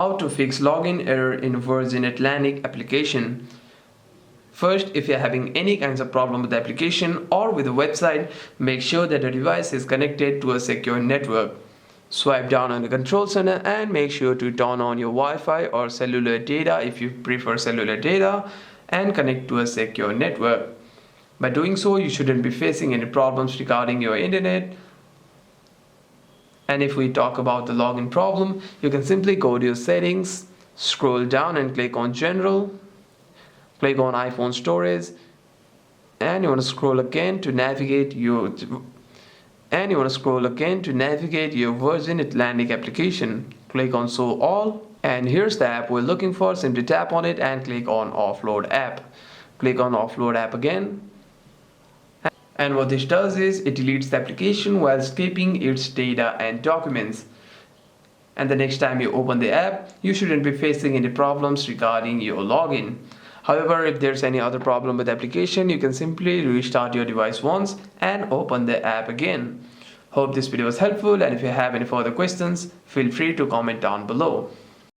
How to fix login error in Virgin Atlantic application. First, if you're having any kinds of problem with the application or with the website, make sure that the device is connected to a secure network. Swipe down on the control center and make sure to turn on your Wi-Fi or cellular data if you prefer cellular data and connect to a secure network. By doing so, you shouldn't be facing any problems regarding your internet. And if we talk about the login problem, you can simply go to your settings, scroll down and click on general, click on iPhone storage, and you want to scroll again to navigate your Virgin Atlantic application. Click on show all, and here's the app we're looking for. Simply tap on it and click on offload app. Click on offload app again. And what this does is it deletes the application while keeping its data and documents. And the next time you open the app, you shouldn't be facing any problems regarding your login. However, if there's any other problem with the application, you can simply restart your device once and open the app again. Hope this video was helpful, and if you have any further questions, feel free to comment down below.